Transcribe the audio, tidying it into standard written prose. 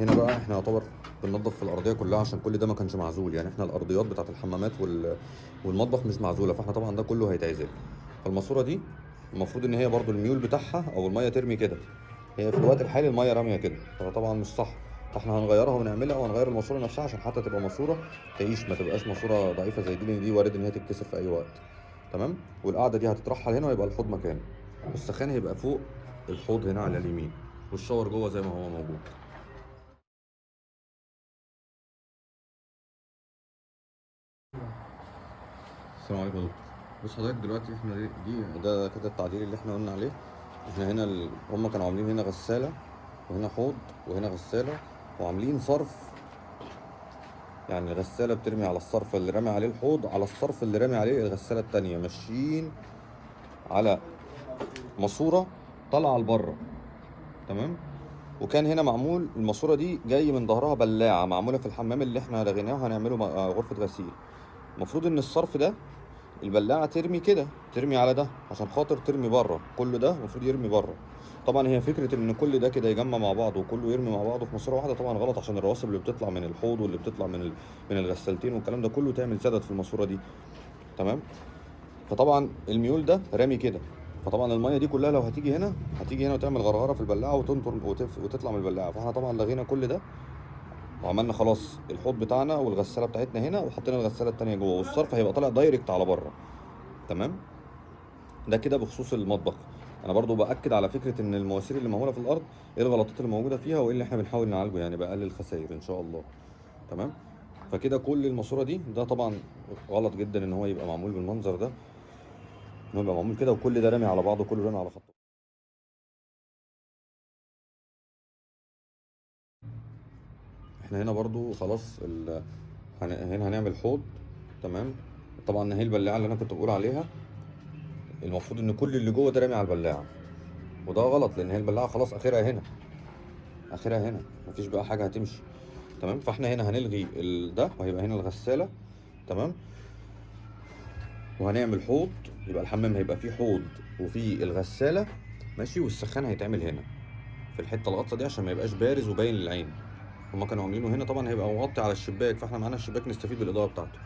هنا بقى احنا يعتبر بننضف في الارضيه كلها عشان كل ده ما كانش معزول. يعني احنا الارضيات بتاعت الحمامات والمطبخ مش معزوله، فاحنا طبعا ده كله هيتعزل. فالماسوره دي المفروض ان هي برضو الميول بتاعها او الميه ترمي كده. هي في الوقت الحالي الميه راميه كده، فطبعا مش صح. فاحنا هنغيرها ونعملها وهنغير الماسوره نفسها عشان حتى تبقى ماسوره تعيش، ما تبقاش ماسوره ضعيفه زي دي، لان دي وارد ان هي تتكسر في اي وقت. تمام. والقعده دي هتترحل هنا ويبقى الحوض مكانه، والسخان هيبقى فوق الحوض هنا على اليمين، والشاور جوه زي ما هو موجود. السلام عليكم يا دكتور. بص حضرتك دلوقتي احنا ده كده التعديل اللي احنا قلنا عليه. احنا هنا هم كانوا عاملين هنا غسالة وهنا حوض وهنا غسالة وعاملين صرف. يعني الغسالة بترمي على الصرف اللي رامي عليه الحوض، على الصرف اللي رامي عليه الغسالة التانية، ماشيين على ماسورة طالعة لبره. تمام. وكان هنا معمول الماسورة دي جاي من ظهرها بلاعة معمولة في الحمام اللي احنا لغيناه وهنعمله غرفة غسيل. المفروض ان الصرف ده البلاعه ترمي كده، ترمي على ده عشان خاطر ترمي بره، كل ده المفروض يرمي بره. طبعا هي فكره ان كل ده كده يجمع مع بعض وكله يرمي مع بعضه في ماسوره واحده طبعا غلط، عشان الرواسب اللي بتطلع من الحوض واللي بتطلع من الغسالتين والكلام ده كله تعمل سدد في الماسوره دي. تمام. فطبعا الميول ده رامي كده، فطبعا الميه دي كلها لو هتيجي هنا وتعمل غرغره في البلاعه وتنطر وتطلع من البلاعه. فاحنا طبعا لغينا كل ده وعملنا خلاص الحوض بتاعنا والغساله بتاعتنا هنا، وحطينا الغساله التانيه جوه، والصرف هيبقى طالع دايركت على بره. تمام. ده كده بخصوص المطبخ. انا برضو باكد على فكره ان المواسير اللي معموله في الارض ايه الغلطات اللي موجوده فيها وايه اللي احنا بنحاول نعالجه، يعني بقلل الخسائر ان شاء الله. تمام. فكده كل الماسوره دي ده طبعا غلط جدا ان هو يبقى معمول بالمنظر ده، ان هو يبقى معمول كده وكل ده رامي على بعضه وكله رامي على خط. احنا هنا برضو خلاص هنا هنعمل حوض. تمام. طبعا هي البلاعه اللي انا كنت بقول عليها المفروض ان كل اللي جوه ده رامي على البلاعه، وده غلط لان هي البلاعه خلاص اخرها هنا، اخرها هنا مفيش بقى حاجه هتمشي. تمام. فاحنا هنا هنلغي ده وهيبقى هنا الغسالة. تمام. وهنعمل حوض، يبقى الحمام هيبقى فيه حوض وفيه الغسالة. ماشي. والسخان هيتعمل هنا في الحتة الغطسة دي عشان ما يبقاش بارز وباين للعين. هما كانوا عاملينه هنا طبعا هيبقى مغطي على الشباك، فاحنا معانا الشباك نستفيد بالإضاءة بتاعته.